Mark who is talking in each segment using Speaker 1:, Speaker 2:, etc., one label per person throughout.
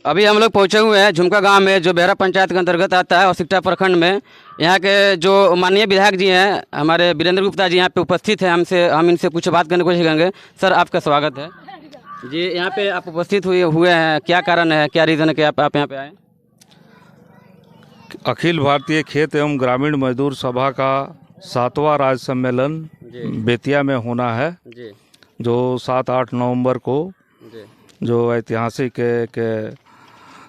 Speaker 1: अभी हम लोग पहुंचे हुए हैं झुमका गांव में, जो बेहरा पंचायत के अंतर्गत आता है और सिकटा प्रखंड में। यहाँ के जो माननीय विधायक जी हैं, हमारे वीरेंद्र गुप्ता जी यहाँ पे उपस्थित हैं। हम इनसे कुछ बात करने की कोशिश करेंगे। सर, आपका स्वागत है जी। यहाँ पे आप उपस्थित हुए हैं, क्या कारण है, क्या रीज़न है कि आप यहाँ पे आए?
Speaker 2: अखिल भारतीय खेत एवं ग्रामीण मजदूर सभा का 7वां राज्य सम्मेलन बेतिया में होना है,
Speaker 1: जी
Speaker 2: जो 7-8 नवंबर को
Speaker 1: जी
Speaker 2: जो ऐतिहासिक एक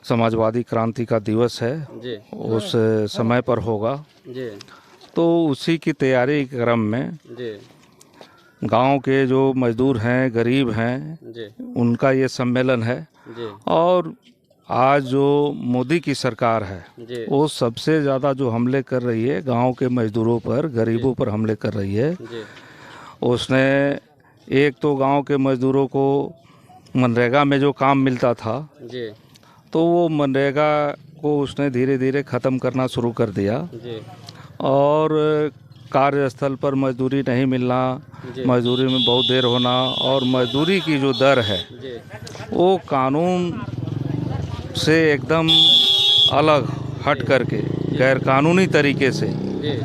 Speaker 2: समाजवादी क्रांति का दिवस है,
Speaker 1: जी
Speaker 2: उस समय पर होगा।
Speaker 1: जी
Speaker 2: तो उसी की तैयारी के क्रम में
Speaker 1: जी
Speaker 2: गांव के जो मजदूर हैं, गरीब हैं,
Speaker 1: जी
Speaker 2: उनका ये सम्मेलन है।
Speaker 1: जी
Speaker 2: और आज जो मोदी की सरकार है,
Speaker 1: जी
Speaker 2: वो सबसे ज़्यादा जो हमले कर रही है गांव के मजदूरों पर, गरीबों पर हमले कर रही है।
Speaker 1: जी
Speaker 2: उसने एक तो गांव के मजदूरों को मनरेगा में जो काम मिलता था,
Speaker 1: जी
Speaker 2: तो वो मनरेगा को उसने धीरे धीरे ख़त्म करना शुरू कर दिया।
Speaker 1: जी
Speaker 2: और कार्यस्थल पर मजदूरी नहीं मिलना, मजदूरी में बहुत देर होना, और मजदूरी की जो दर है
Speaker 1: जी
Speaker 2: वो कानून से एकदम अलग हट करके गैर कानूनी तरीके से
Speaker 1: जी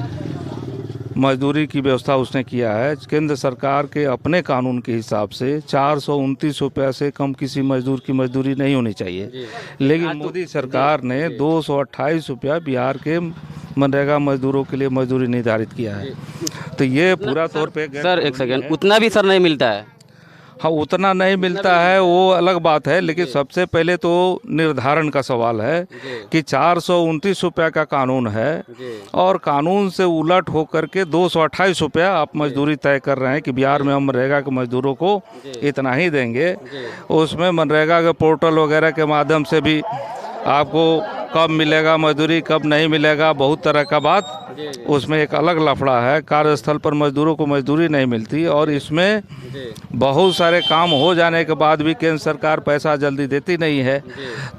Speaker 2: मजदूरी की व्यवस्था उसने किया है। केंद्र सरकार के अपने कानून के हिसाब से 429 रुपये से कम किसी मजदूर की मजदूरी नहीं होनी चाहिए, लेकिन मोदी सरकार ने 228 रुपया बिहार के मनरेगा मजदूरों के लिए मजदूरी निर्धारित किया है। तो ये पूरा तौर पे
Speaker 1: सर, एक सेकेंड, उतना भी सर नहीं मिलता है।
Speaker 2: हाँ, उतना नहीं मिलता है, वो अलग बात है। लेकिन सबसे पहले तो निर्धारण का सवाल है कि 429 रुपया का कानून है, और कानून से उलट होकर के 228 रुपया आप मजदूरी तय कर रहे हैं कि बिहार में हम मनरेगा के मजदूरों को इतना ही देंगे। उसमें मनरेगा के पोर्टल वगैरह के माध्यम से भी आपको कब मिलेगा मजदूरी, कब नहीं मिलेगा, बहुत तरह का बात उसमें एक अलग लफड़ा है। कार्यस्थल पर मजदूरों को मजदूरी नहीं मिलती, और इसमें बहुत सारे काम हो जाने के बाद भी केंद्र सरकार पैसा जल्दी देती नहीं है।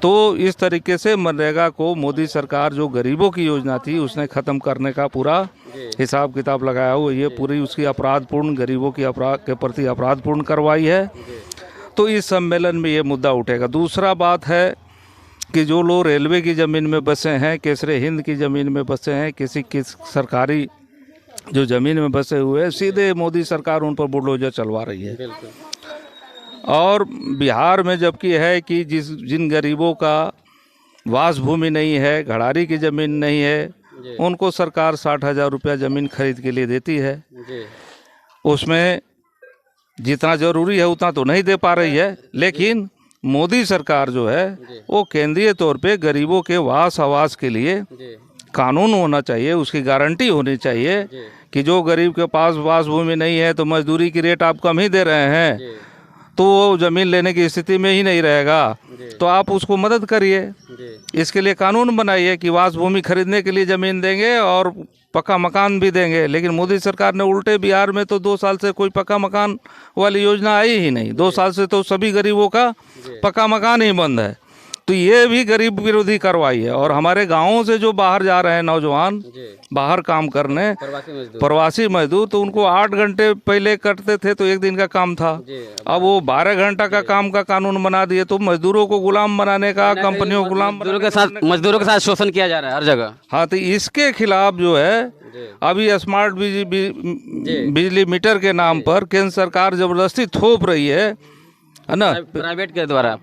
Speaker 2: तो इस तरीके से मनरेगा को मोदी सरकार, जो गरीबों की योजना थी, उसने ख़त्म करने का पूरा हिसाब किताब लगाया हुआ। ये पूरी उसकी अपराधपूर्ण, गरीबों की अपराध के प्रति अपराधपूर्ण कार्रवाई है। तो इस सम्मेलन में ये मुद्दा उठेगा। दूसरा बात है कि जो लोग रेलवे की ज़मीन में बसे हैं, केसरे हिंद की ज़मीन में बसे हैं, किसी की सरकारी जो ज़मीन में बसे हुए हैं, सीधे मोदी सरकार उन पर बुलडोजर चलवा रही है। और बिहार में जबकि है कि जिन गरीबों का वास भूमि नहीं है, घड़ारी की ज़मीन नहीं है, उनको सरकार 60,000 रुपया ज़मीन खरीद के लिए देती है। उसमें जितना ज़रूरी है उतना तो नहीं दे पा रही है, लेकिन मोदी सरकार जो है वो केंद्रीय तौर पे गरीबों के वास आवास के लिए कानून होना चाहिए, उसकी गारंटी होनी चाहिए कि जो गरीब के पास वास भूमि नहीं है तो मजदूरी की रेट आप कम ही दे रहे हैं, तो वो ज़मीन लेने की स्थिति में ही नहीं रहेगा, तो आप उसको मदद करिए। इसके लिए कानून बनाइए कि वास भूमि खरीदने के लिए ज़मीन देंगे और पक्का मकान भी देंगे। लेकिन मोदी सरकार ने उल्टे बिहार में तो 2 साल से कोई पक्का मकान वाली योजना आई ही नहीं। 2 साल से तो सभी गरीबों का पक्का मकान ही बंद है। तो ये भी गरीब विरोधी कार्रवाई है। और हमारे गाँवों से जो बाहर जा रहे हैं नौजवान, बाहर काम करने, प्रवासी मजदूर, तो उनको 8 घंटे पहले करते थे तो 1 दिन का काम था, अब वो 12 घंटा का काम का कानून बना दिए। तो मजदूरों को गुलाम बनाने का, कंपनियों को गुलाम
Speaker 1: मजदूरों के साथ शोषण किया जा रहा है हर जगह।
Speaker 2: हाँ, तो इसके खिलाफ जो है अभी स्मार्ट बिजली मीटर के नाम पर केंद्र सरकार जबरदस्ती थोप रही है ना,
Speaker 1: प्राइवेट के द्वारा।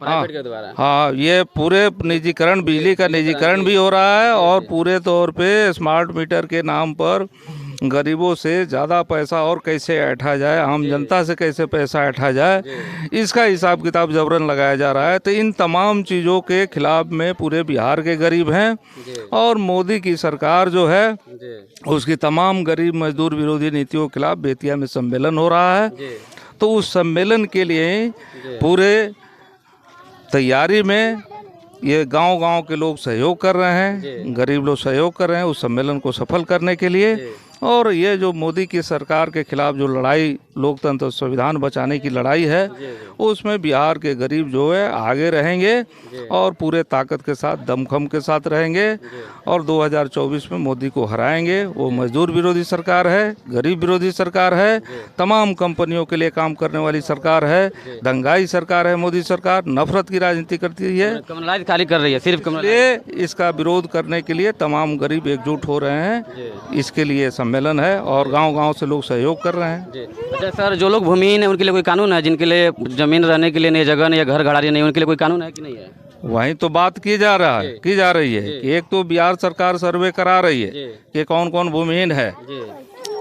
Speaker 2: हाँ, ये पूरे निजीकरण, बिजली का निजीकरण भी हो रहा है, और पूरे तौर पे स्मार्ट मीटर के नाम पर गरीबों से ज़्यादा पैसा और कैसे ऐंठा जाए, आम जनता से कैसे पैसा ऐंठा जाए, इसका हिसाब किताब जबरन लगाया जा रहा है। तो इन तमाम चीज़ों के खिलाफ में पूरे बिहार के गरीब हैं, और मोदी की सरकार जो है उसकी तमाम गरीब मजदूर विरोधी नीतियों के खिलाफ बेतिया में सम्मेलन हो रहा है। तो उस सम्मेलन के लिए पूरे तैयारी में ये गांव-गांव के लोग सहयोग कर रहे हैं, गरीब लोग सहयोग कर रहे हैं उस सम्मेलन को सफल करने के लिए। और ये जो मोदी की सरकार के खिलाफ जो लड़ाई, लोकतंत्र और संविधान बचाने की लड़ाई है, उसमें बिहार के गरीब जो है आगे रहेंगे और पूरे ताकत के साथ, दमखम के साथ रहेंगे और 2024 में मोदी को हराएंगे। वो मजदूर विरोधी सरकार है, गरीब विरोधी सरकार है, तमाम कंपनियों के लिए काम करने वाली सरकार है, दंगाई सरकार है मोदी सरकार, नफरत की राजनीति करती है।
Speaker 1: कमलनाथ खाली कर रही है, सिर्फ कमलनाथ।
Speaker 2: इसलिए इसका विरोध करने के लिए तमाम गरीब एकजुट हो रहे हैं। इसके लिए सम्मेलन है और गांव-गांव से लोग सहयोग कर रहे हैं।
Speaker 1: अच्छा सर, जो लोग भूमिहीन है उनके लिए कोई कानून है? जिनके लिए ज़मीन रहने के लिए नहीं, जगह नहीं, या घर घराड़ी नहीं, उनके लिए कोई कानून है कि नहीं है?
Speaker 2: वहीं तो बात की जा रही है कि एक तो बिहार सरकार सर्वे करा रही है कि कौन कौन भूमिहीन है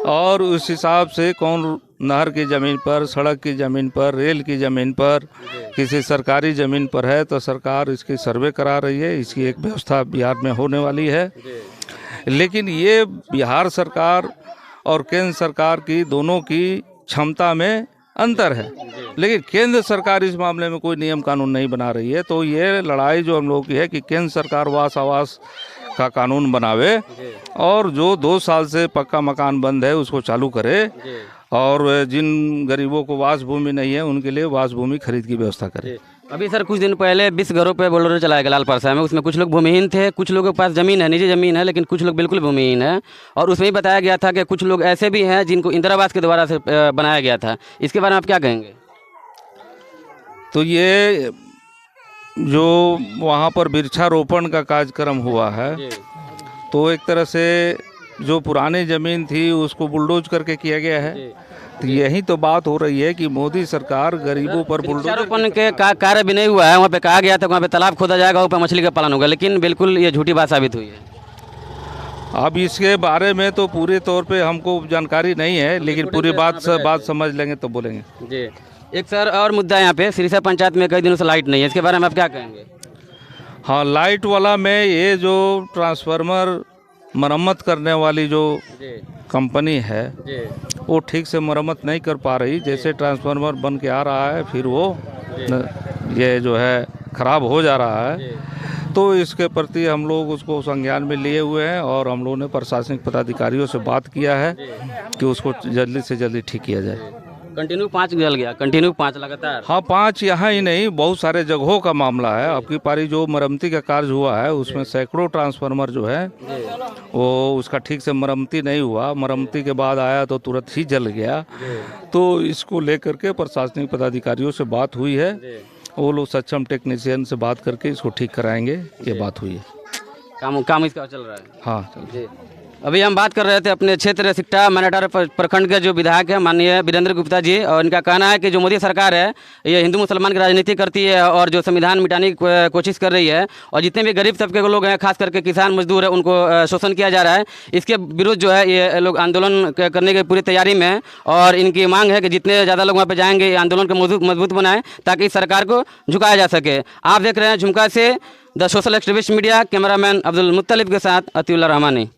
Speaker 2: और उस हिसाब से कौन नहर की ज़मीन पर, सड़क की ज़मीन पर, रेल की ज़मीन पर, किसी सरकारी ज़मीन पर है तो सरकार इसकी सर्वे करा रही है। इसकी एक व्यवस्था बिहार में होने वाली है। लेकिन ये बिहार सरकार और केंद्र सरकार की दोनों की क्षमता में अंतर है, लेकिन केंद्र सरकार इस मामले में कोई नियम कानून नहीं बना रही है। तो ये लड़ाई जो हम लोगों की है कि केंद्र सरकार वास आवास का कानून बनावे और जो 2 साल से पक्का मकान बंद है उसको चालू करे और जिन गरीबों को वास भूमि नहीं है उनके लिए वास भूमि खरीद की व्यवस्था करे।
Speaker 1: अभी सर कुछ दिन पहले 20 घरों पे बोलेरो चलाया गया लाल परसा में, उसमें कुछ लोग भूमिहीन थे, कुछ लोगों के पास ज़मीन है, निजी ज़मीन है, लेकिन कुछ लोग बिल्कुल भूमिहीन है। और उसमें ही बताया गया था कि कुछ लोग ऐसे भी हैं जिनको इंदिरा आवास के द्वारा से बनाया गया था। इसके बारे में आप क्या कहेंगे?
Speaker 2: तो ये जो वहाँ पर वृक्षारोपण का कार्यक्रम हुआ है, तो एक तरह से जो पुरानी ज़मीन थी उसको बुलडोज करके किया गया है। तो यही तो बात हो रही है कि मोदी सरकार गरीबों पर
Speaker 1: वृक्षारोपण के कार्य भी नहीं हुआ है। वहाँ पे कहा गया था वहाँ पे तालाब खोदा जाएगा, वहाँ पे मछली का पालन होगा, लेकिन बिल्कुल ये झूठी बात साबित हुई है।
Speaker 2: अब इसके बारे में तो पूरे तौर पे हमको जानकारी नहीं है, लेकिन पूरी बात समझ लेंगे तो बोलेंगे
Speaker 1: जी। एक सर और मुद्दा है यहाँ पे, सिरसा पंचायत में कई दिनों से लाइट नहीं है, इसके बारे में आप क्या कहेंगे?
Speaker 2: हाँ, लाइट वाला में ये जो ट्रांसफार्मर मरम्मत करने वाली जो कंपनी है वो ठीक से मरम्मत नहीं कर पा रही। जैसे ट्रांसफार्मर बन के आ रहा है फिर वो ये जो है ख़राब हो जा रहा है। तो इसके प्रति हम लोग उसको संज्ञान में लिए हुए हैं और हम लोगों ने प्रशासनिक पदाधिकारियों से बात किया है कि उसको जल्दी से जल्दी ठीक किया जाए।
Speaker 1: कंटिन्यू 5 जल गया, कंटिन्यू 5 लगातार।
Speaker 2: हाँ, 5 यहाँ ही नहीं, बहुत सारे जगहों का मामला है। अब की पारी जो मरम्मती का कार्य हुआ है उसमें सैकड़ों ट्रांसफार्मर जो है वो उसका ठीक से मरम्मती नहीं हुआ। मरम्मती के बाद आया तो तुरंत ही जल गया। तो इसको लेकर के प्रशासनिक पदाधिकारियों से बात हुई है, वो लोग सक्षम टेक्नीशियन से बात करके इसको ठीक कराएंगे, ये बात हुई है।
Speaker 1: काम इसका चल रहा है।
Speaker 2: हाँ,
Speaker 1: जी। अभी हम बात कर रहे थे अपने क्षेत्र सिकटा मनेटार प्रखंड के जो विधायक है माननीय वीरेंद्र गुप्ता जी, और इनका कहना है कि जो मोदी सरकार है ये हिंदू मुसलमान की राजनीति करती है और जो संविधान मिटाने की कोशिश कर रही है, और जितने भी गरीब तबके के लोग हैं, खास करके किसान मजदूर है, उनको शोषण किया जा रहा है। इसके विरुद्ध जो है ये लोग आंदोलन करने की पूरी तैयारी में है और इनकी मांग है कि जितने ज़्यादा लोग वहाँ पर जाएंगे आंदोलन को मजबूत बनाएं ताकि इस सरकार को झुकाया जा सके। आप देख रहे हैं झुमका से the social activist media, cameraman Abdul मुत्तलिब के साथ अतिउल्लाह रहमानी।